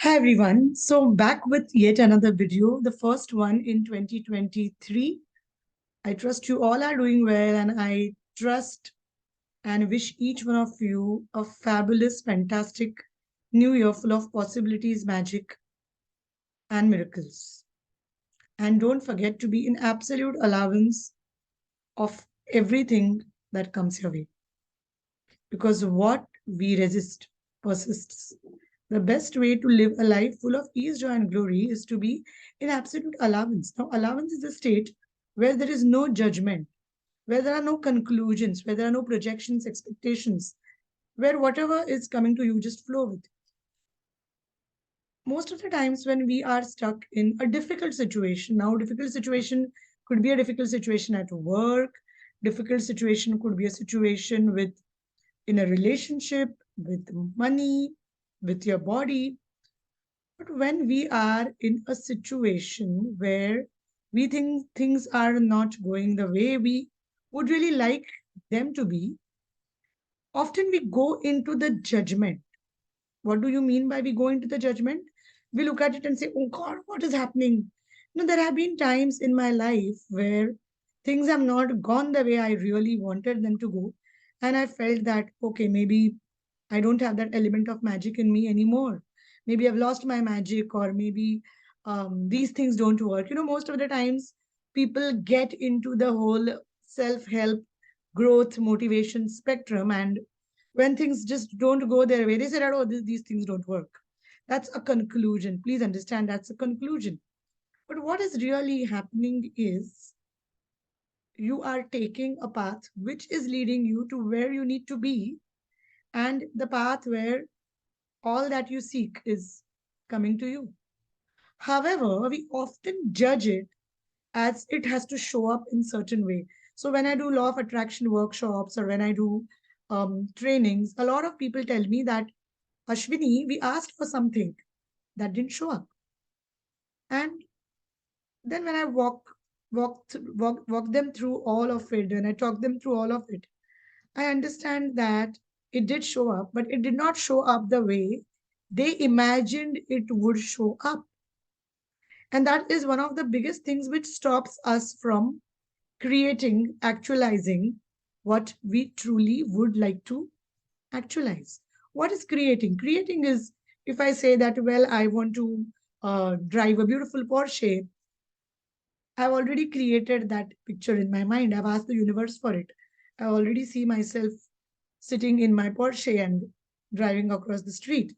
Hi everyone. So back with yet another video, the first one in 2023. I trust you all are doing well and I trust and wish each one of you a fabulous, fantastic new year full of possibilities, magic and miracles. And don't forget to be in absolute allowance of everything that comes your way. Because what we resist persists. The best way to live a life full of ease, joy, and glory is to be in absolute allowance. Now, allowance is a state where there is no judgment, where there are no conclusions, where there are no projections, expectations, where whatever is coming to you, just flow with. Most of the times when we are stuck in a difficult situation, now, difficult situation could be a difficult situation at work, difficult situation could be a situation with in a relationship, with money, with your body. But when we are in a situation where we think things are not going the way we would really like them to be, often we go into the judgment. What do you mean by we go into the judgment? We look at it and say, oh God, what is happening? There have been times in my life where things have not gone the way I really wanted them to go. And I felt that, okay, maybe I don't have that element of magic in me anymore. Maybe I've lost my magic, or maybe these things don't work. Most of the times people get into the whole self help, growth, motivation spectrum. And when things just don't go their way, they say that, oh, these things don't work. That's a conclusion. Please understand that's a conclusion. But what is really happening is you are taking a path which is leading you to where you need to be, and the path where all that you seek is coming to you. However, we often judge it as it has to show up in certain way. So when I do law of attraction workshops or when I do trainings, a lot of people tell me that Ashwini, we asked for something that didn't show up. And then when I walk them through all of it, when I talk them through all of it, I understand that it did show up, but it did not show up the way they imagined it would show up. And that is one of the biggest things which stops us from creating, actualizing what we truly would like to actualize. What is creating? Creating is if I say that, well, I want to drive a beautiful Porsche, I've already created that picture in my mind. I've asked the universe for it. I already see myself sitting in my Porsche and driving across the street.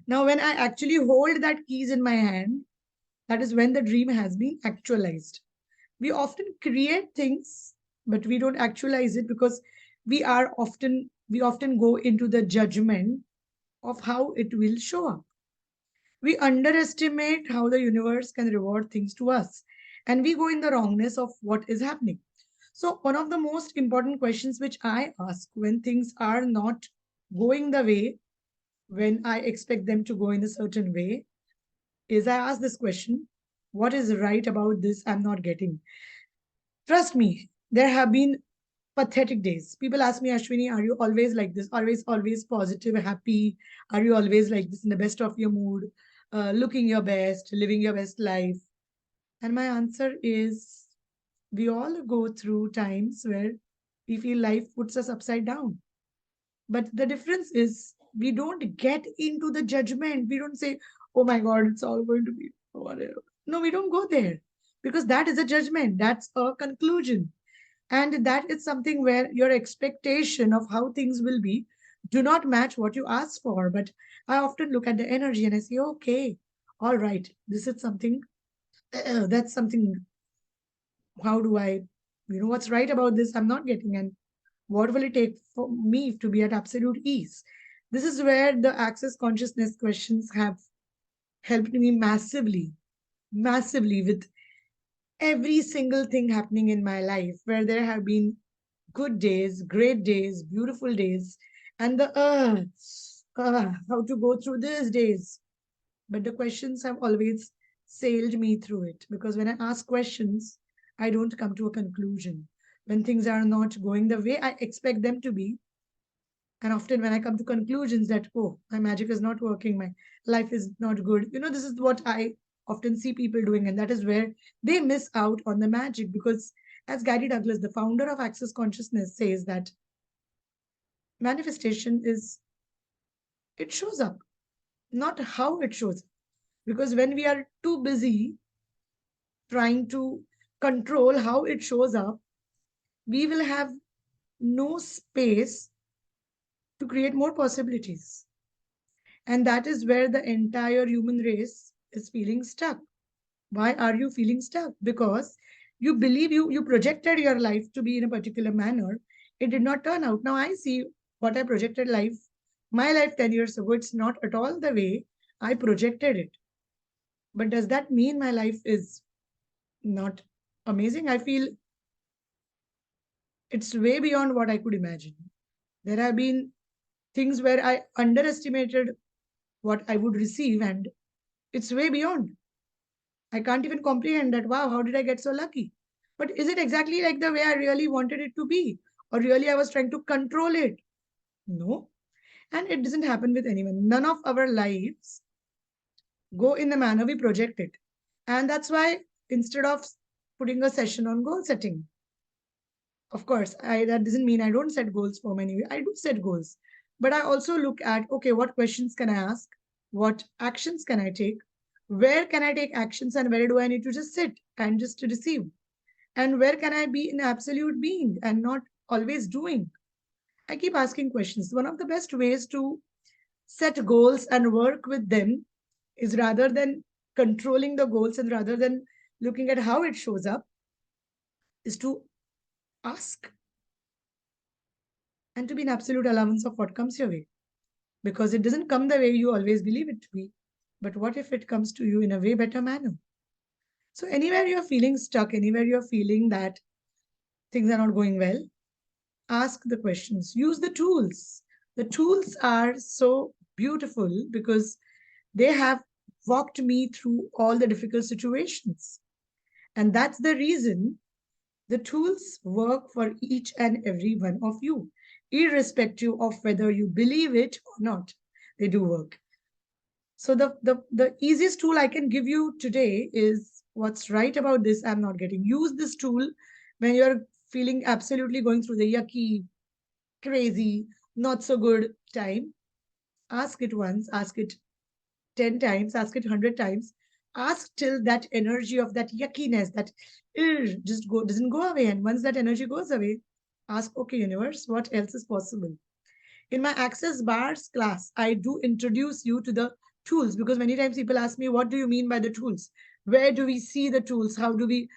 Now, when I actually hold that keys in my hand, that is when the dream has been actualized. We often create things, but we don't actualize it because we often go into the judgment of how it will show up. We underestimate how the universe can reward things to us, and we go in the wrongness of what is happening. So one of the most important questions which I ask when things are not going the way, when I expect them to go in a certain way, is I ask this question: what is right about this I'm not getting? Trust me, there have been pathetic days. People ask me, Ashwini, are you always like this? Always positive, happy? Are you always like this in the best of your mood, looking your best, living your best life? And my answer is we all go through times where we feel life puts us upside down. But the difference is we don't get into the judgment. We don't say, oh my God, it's all going to be whatever. No, we don't go there because that is a judgment. That's a conclusion. And that is something where your expectation of how things will be do not match what you ask for. But I often look at the energy and I say, okay, all right, this is something, that's something. How do I, what's right about this? I'm not getting. And what will it take for me to be at absolute ease? This is where the access consciousness questions have helped me massively, massively with every single thing happening in my life, where there have been good days, great days, beautiful days, and the how to go through these days. But the questions have always sailed me through it because when I ask questions, I don't come to a conclusion. When things are not going the way I expect them to be, And often when I come to conclusions that, oh, my magic is not working, my life is not good, this is what I often see people doing. And that is where they miss out on the magic. Because as Gary Douglas, the founder of Access Consciousness, says that manifestation is, it shows up, not how it shows up. Because when we are too busy trying to control how it shows up, we will have no space to create more possibilities. And that is where the entire human race is feeling stuck. Why are you feeling stuck? Because you believe you projected your life to be in a particular manner. It did not turn out. Now I see what I projected my life 10 years ago. It's not at all the way I projected it. But does that mean my life is not amazing? I feel it's way beyond what I could imagine. There have been things where I underestimated what I would receive, and it's way beyond. I can't even comprehend that. Wow, how did I get so lucky? But is it exactly like the way I really wanted it to be? Or really I was trying to control it? No. And it doesn't happen with anyone. None of our lives go in the manner we project it. And that's why instead of putting a session on goal setting, of course, that doesn't mean I don't set goals for many. I do set goals. But I also look at, okay, what questions can I ask? What actions can I take? Where can I take actions, and where do I need to just sit and just to receive? And where can I be in absolute being and not always doing? I keep asking questions. One of the best ways to set goals and work with them is, rather than controlling the goals and rather than looking at how it shows up, is to ask and to be in absolute allowance of what comes your way. Because it doesn't come the way you always believe it to be. But what if it comes to you in a way better manner? So, anywhere you're feeling stuck, anywhere you're feeling that things are not going well, ask the questions, use the tools. The tools are so beautiful because they have walked me through all the difficult situations. And that's the reason the tools work for each and every one of you, irrespective of whether you believe it or not. They do work. So the easiest tool I can give you today is, what's right about this I'm not getting. Use this tool when you're feeling absolutely going through the yucky, crazy, not so good time. Ask it once, ask it 10 times, ask it 100 times. Ask till that energy of that yuckiness, that just doesn't go away. And once that energy goes away, ask, okay, universe, what else is possible? In my access bars class, I do introduce you to the tools, because many times people ask me, what do you mean by the tools? Where do we see the tools? How do we,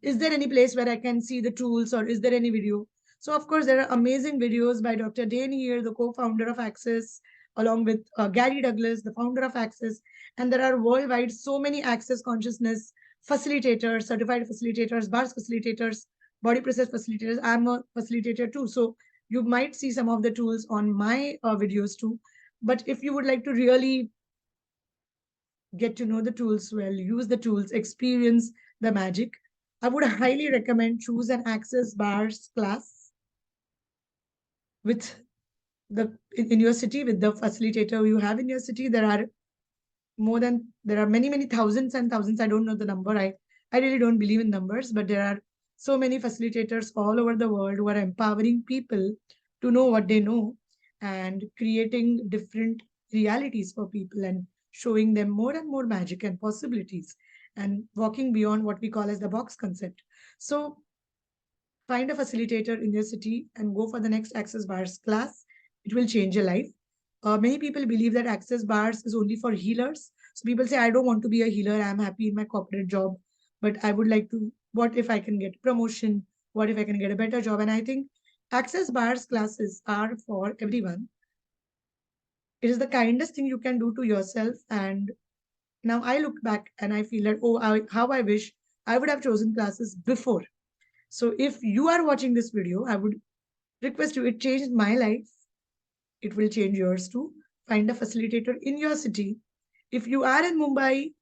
is there any place where I can see the tools, or is there any video? So of course, there are amazing videos by Dr. Dane here, the co-founder of Access, along with Gary Douglas, the founder of Access. And there are worldwide so many Access consciousness facilitators, certified facilitators, bars facilitators, body process facilitators. I'm a facilitator too. So you might see some of the tools on my videos too. But if you would like to really get to know the tools well, use the tools, experience the magic, I would highly recommend choose an Access Bars class with in your city, with the facilitator you have in your city. There are many thousands and thousands. I don't know the number. I really don't believe in numbers, but there are so many facilitators all over the world who are empowering people to know what they know and creating different realities for people and showing them more and more magic and possibilities and walking beyond what we call as the box concept. So find a facilitator in your city and go for the next Access Bars class. It will change your life. Many people believe that Access Bars is only for healers. So people say, I don't want to be a healer. I'm happy in my corporate job, but I would like to, what if I can get promotion? What if I can get a better job? And I think Access Bars classes are for everyone. It is the kindest thing you can do to yourself. And now I look back and I feel that, oh, how I wish I would have chosen classes before. So if you are watching this video, I would request you, it changed my life. It will change yours too. Find a facilitator in your city. If you are in Mumbai,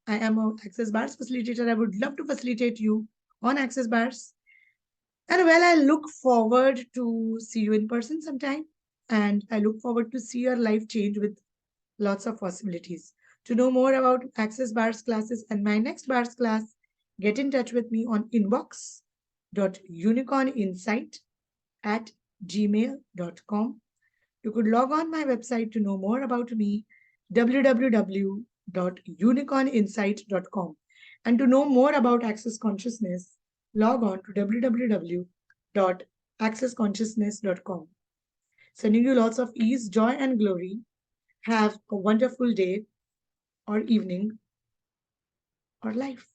I am an Access Bars facilitator. I would love to facilitate you on Access Bars. And well, I look forward to see you in person sometime. and I look forward to see your life change with lots of possibilities. To know more about Access Bars classes and my next bars class, get in touch with me on inbox.unicorninsight@gmail.com. You could log on my website to know more about me, www.unicorninsight.com. And to know more about Access Consciousness, log on to www.accessconsciousness.com. Sending you lots of ease, joy, and glory. Have a wonderful day or evening or life.